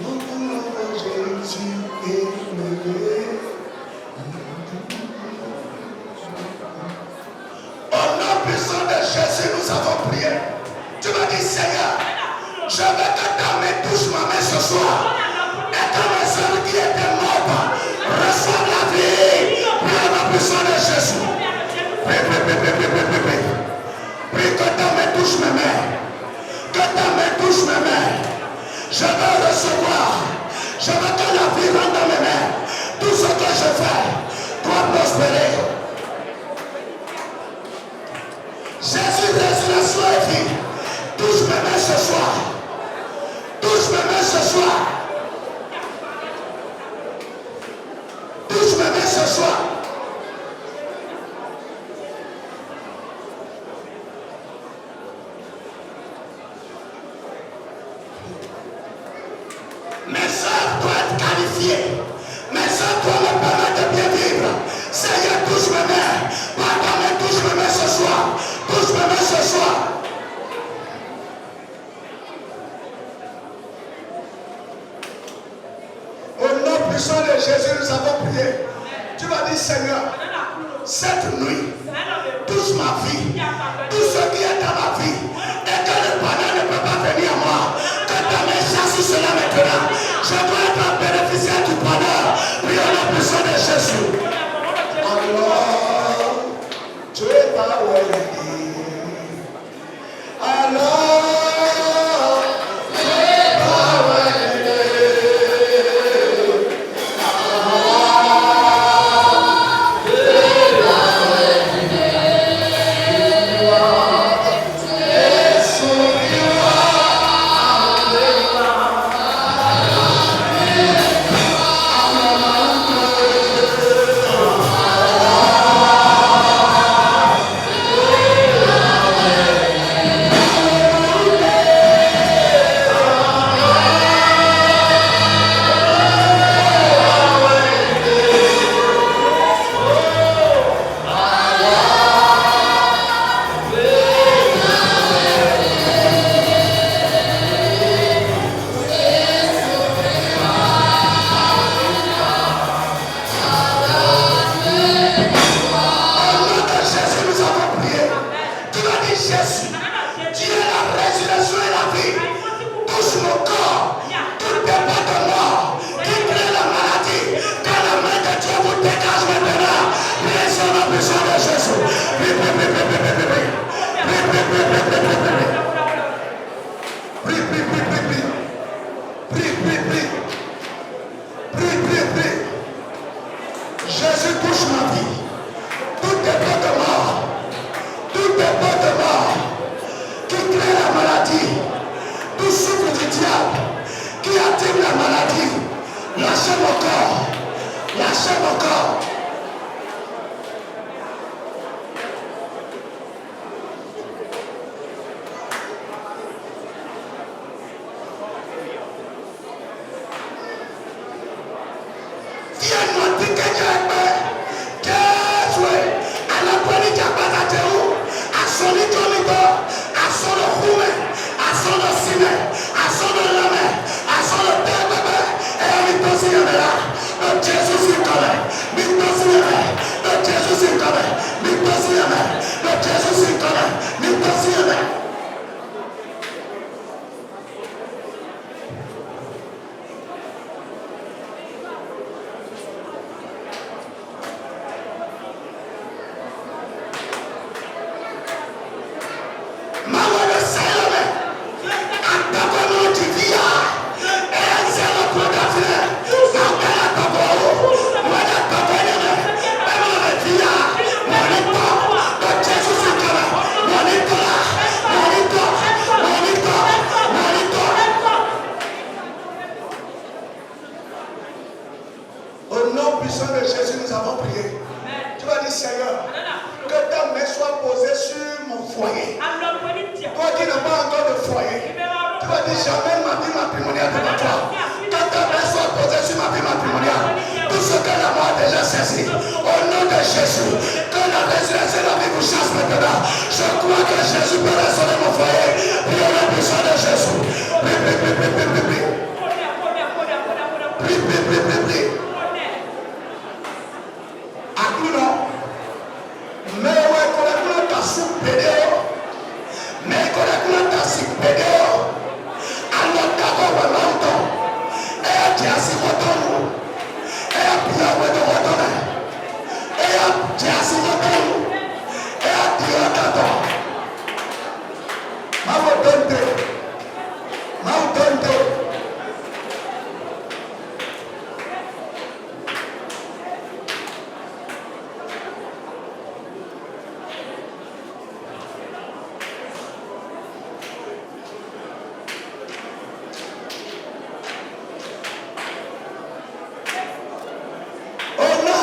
Nous voulons que Jésus élevé. Au nom puissant de Jésus, nous avons prié. Tu m'as dit, Seigneur, je veux que ta main touche touche ma main ce soir. Et que mes soeurs qui étaient mortes reçoivent la vie. Par la puissance de Jésus. Prie que ta main touche mes mains. Que ta main touche mes mains. Je veux recevoir. Je veux que la vie rentre dans mes mains. Tout ce que je fais doit prospérer. Jésus, résurrection et vie. Touche mes mains ce soir. Touche mes mains ce soir. Touche mes mains ce soir. Mes soeurs doivent être qualifiées. Mes soeurs doivent me permettre de bien vivre. Seigneur, touche mes mains. Pardon, mais touche mes mains ce soir. Touche mes mains ce soir. Au nom puissant de Jésus, nous avons prié. Tu vas dire, Seigneur, cette nuit, touche ma vie. Tout ce qui est dans ma vie. Et que le bonheur ne peut pas venir à moi. Que ta main chasse cela maintenant. Je dois être un bénéficiaire du bonheur. Prions au nom puissant de Jésus. Alors, tu es pas worthy. Alors,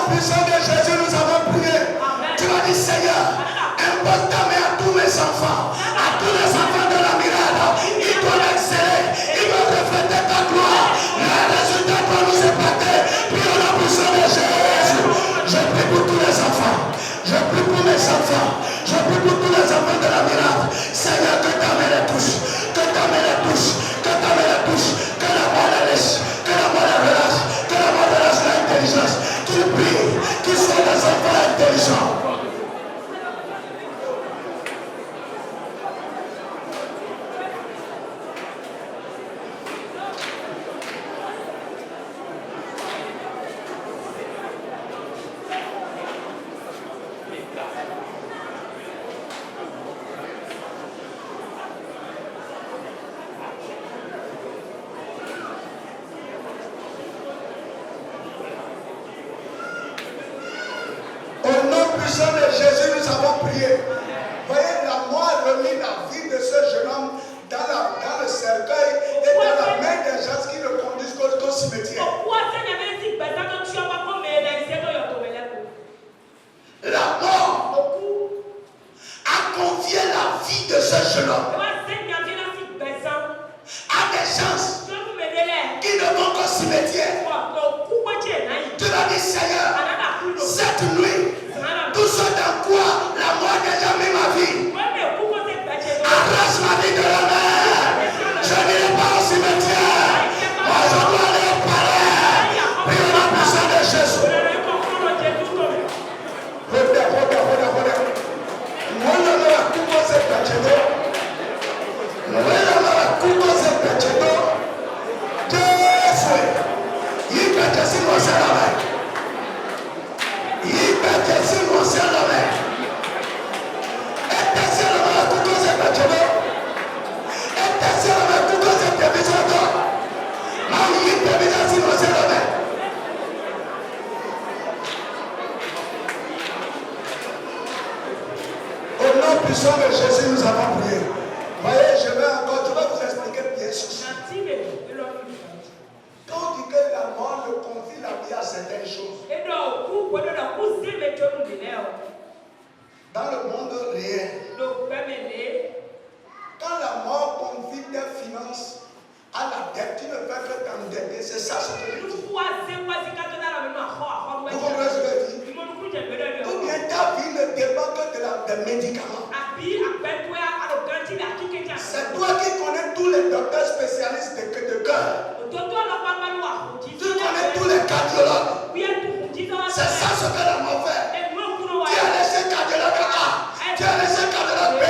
nom puissant de Jésus, nous avons prié. Tu vas dire, Seigneur, impose ta main à tous mes enfants, à tous les enfants de la miracle. Ils doivent exceller, ils doivent refléter ta gloire. Le résultat doit nous épater. Puis au nom puissant de Jésus, je prie pour tous les enfants. Je prie pour mes enfants. Je prie pour tous les enfants de la miracle. Seigneur, que ta main les touche. Que ta main les touche. Que ta main les touche. Que la mort les laisse. Que la mort les relâche. Que la mort relâche l'intelligence. Qu'ils brillent. Qu'ils soient des enfants intelligents. De Jésus, nous avons prié. Voyez, la mort a remis la vie de ce jeune homme dans le cercueil et dans la main des gens qui le conduisent jusqu'au cimetière. La mort a confié la vie de ce jeune homme à des gens qui ne vont qu'au cimetière. Tu vas dire, Seigneur, cette nuit, tout ce dans quoi la mort a déjà mis ma vie, arrache ma vie de la mer. Je n'irai pas au cimetière. Moi, je dois aller au palais. Puis au nom puissant de Jésus. Au nom puissant de Jésus, nous avons prié. Voyez, je vais vous expliquer bien ceci. Quand on dit que la mort ne confie la vie à certaines choses, dans le monde réel, quand la mort confie tes finances à la dette, tu ne peux que t'endetter. C'est ça ce que je dis. Vous comprenez ce que je dis? Ou bien ta vie ne dépend que des médicaments. C'est toi qui connais tous les docteurs spécialistes de cœur. Tu connais tous les cardiologues. C'est ça ce que la mort fait. Tu as laissé cardiologue A, tu as laissé cardiologue B.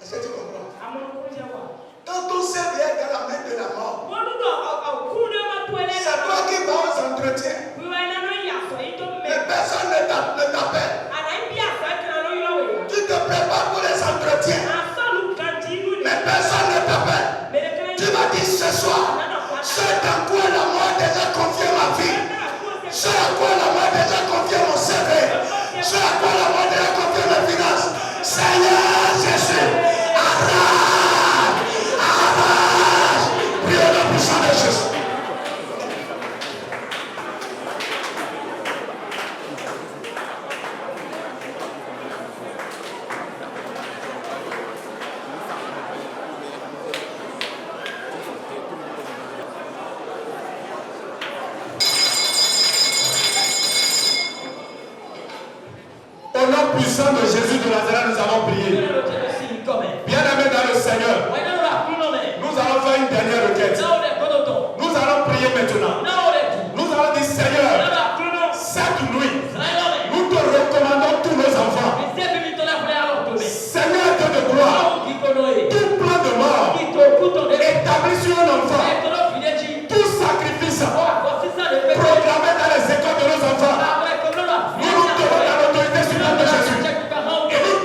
Est-ce que tu comprends? Quand ton cerveau est dans la main de la mort, c'est toi qui vas aux entretiens. Mais personne ne t'appelle. Tu te prépares pour les entretiens. Mais personne ne t'appelle. Tu vas dire ce soir, ce dans quoi la mort a déjà confié ma vie, ce à quoi la mort a déjà confié mon CV, ce à quoi la mort a déjà confié mes finances. Seigneur Jésus, arrache, arrache. Prie au nom puissant de Jésus. Puissant de Jésus de Nazareth, nous avons prié. Bien-aimés dans le Seigneur, nous allons faire une dernière requête. Nous allons prier maintenant. Nous allons dire, Seigneur, cette nuit, nous te recommandons tous nos enfants. Seigneur Dieu de gloire, tout plan de mort établi sur un enfant, tout sacrifice proclamé dans les écoles de nos enfants, nous nous tenons dans l'autorité suprême de Jésus. Et nous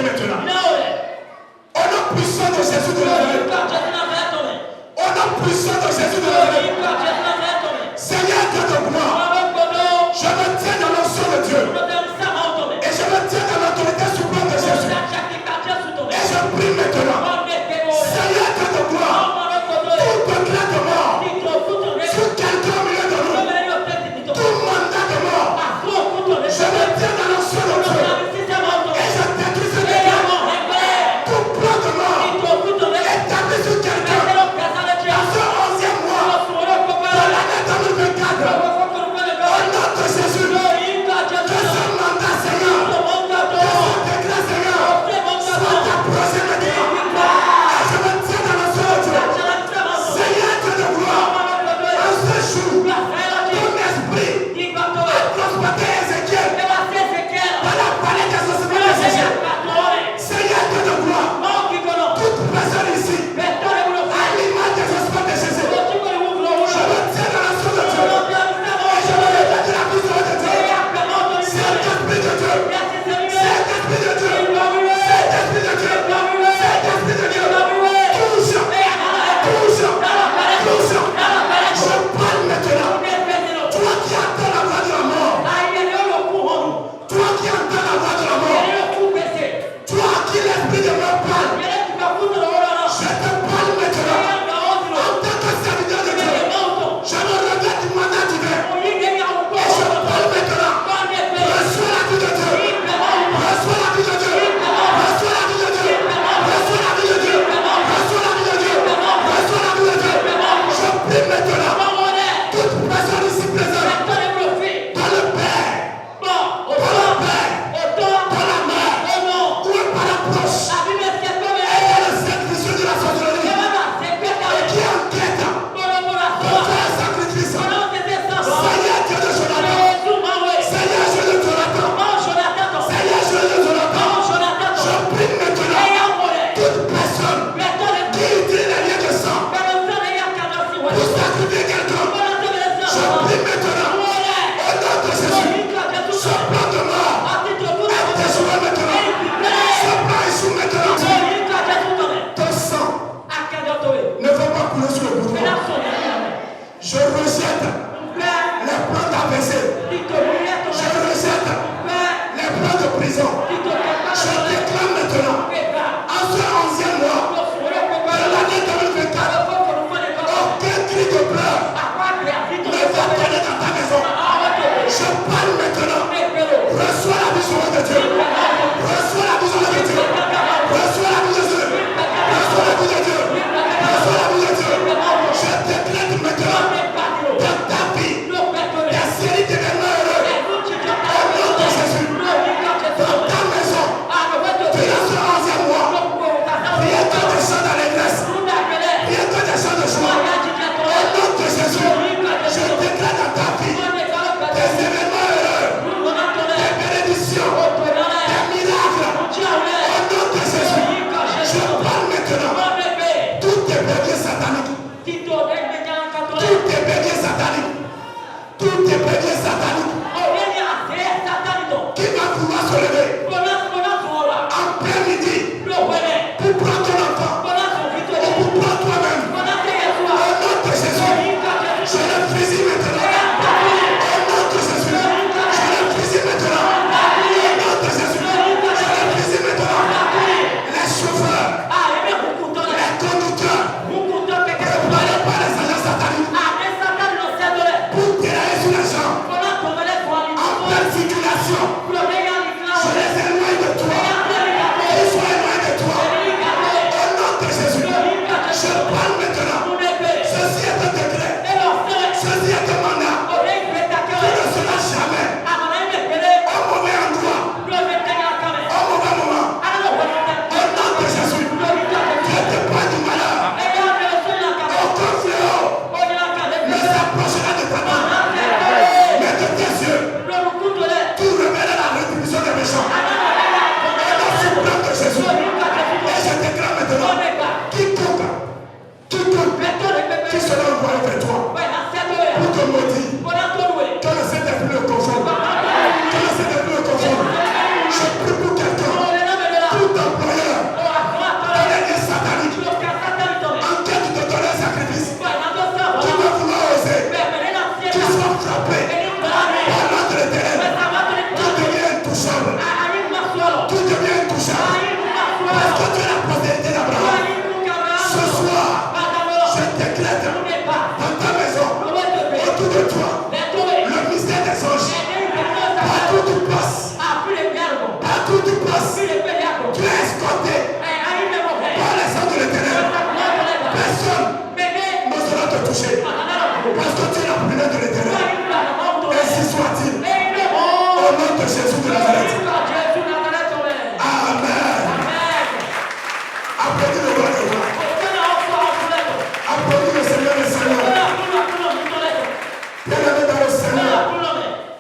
maintenant. Au nom puissant de Jésus de Nazareth. Au nom puissant de Jésus de Nazareth. Seigneur Dieu de gloire. Je me tiens dans l'onction de Dieu. Et je me tiens dans l'autorité suprême de Jésus. Et je prie maintenant. Seigneur Dieu de gloire. Tout degré de mort. Sur quelqu'un au milieu de nous. Tout mandat de mort. Je me tiens dans l'onction de Dieu. Et je détruis ce dégât. Tout plan de mort. Établi sur quelqu'un. Dans ce 11e mois. De l'année 2024. Au nom de Jésus. Que ce mandat, Seigneur. Que ce décret, Seigneur. Soit approché maintenant. Et je me tiens dans l'onction de Dieu. Seigneur Dieu de gloire. En ce jour. Ton esprit. A transporté Ézéchiel. Dans la palais des ossements de Jésus. Seigneur Dieu de gloire. Toute personne ici. À l'image des ossements de Jésus. Je me tiens dans l'onction de Dieu. Et je me révèle de la puissance de Dieu. Saint-Esprit de Dieu. Saint-Esprit de Dieu. Saint-Esprit de Dieu. Saint-Esprit de Dieu. Touche. Touche. Touche. Je parle maintenant. Toi qui entends la voix de la mort. Toi qui entends la voix de la mort. Toi qui l'esprit de mort parle. Je te parle maintenant. En tant que serviteur de Dieu. Je me regrette du mandat divin. Et je parle maintenant. Reçois la vie de Dieu. Reçois la vie de Dieu. Reçois la vie de Dieu. Reçois la vie de Dieu. Reçois la vie de Dieu. Reçois la vie de Dieu. Je prie maintenant. Toute personne ici présente. Dans le Père. Dans le Père. Dans la mère. Ou par la proche. Et dans le sacrifice de la sorcellerie. Qui enquête. Pour faire un sacrifice. Seigneur Dieu de Jonathan. Seigneur Dieu de Jonathan. Seigneur Dieu de Jonathan. Je prie maintenant. Toute personne qui utilise les liens de sang pour sacrifier quelqu'un. Je prie maintenant. Au nom de Jésus. Ce plan de mort est déjoué maintenant. Ce plan échoue maintenant. Ton sang ne va pas couler sur le bout. Je rejette les plans d'AVC. Je rejette les plans de prison. Je déclare maintenant, en ce 11e mois de l'année 2024, aucun cri de pleurs ne va donner dans ta maison. Je parle maintenant. Reçois la vision de Dieu. Reçois la vision de Dieu. Reçois la vision de Dieu. Reçois la vision de Dieu. Reçois la vision de Dieu. Je déclare maintenant dans ta vie des séries d'événements heureux. Au nom de Jésus. Dans ta maison. Tu es dans ce 11e mois. Rien que des chants d'allégresse. Rien que des chants de joie. Au nom de Jésus. Je déclare dans ta vie des événements heureux. Des bénédictions. Des miracles. Au nom de Jésus. Je parle maintenant. Tout est béni satanique. Tout est béni satanique. Tout est béni satanique. Qui va pouvoir se lever en plein midi pour prendre ton enfant ou pour prendre toi-même. Au nom de Jésus, je le fusille maintenant. Au nom de Jésus, je le fusille maintenant. Au nom de Jésus, je le fusille maintenant. Les chauffeurs, les conducteurs, préparés par les agents sataniques pour dérailler sur les gens en pleine circulation. Je les éloigne de toi. Ils sont éloignés de toi. employeur, dans les liens sataniques, en quête de donner un sacrifice, tu peux vouloir oser, tu sois frappé par l'ordre de ténèbres, tu deviens intouchable, tu deviens intouchable, parce que tu es la postérité d'Abraham. Ce soir, je décrète dans ta maison, autour de toi, le mystère des anges. Partout tu passes, partout tu passes, tu es escorté par les anges de l'éternel. Personne n'osera te toucher, parce que tu es la prunelle de l'éternel. Ainsi soit-il, au nom de Jésus de Nazareth.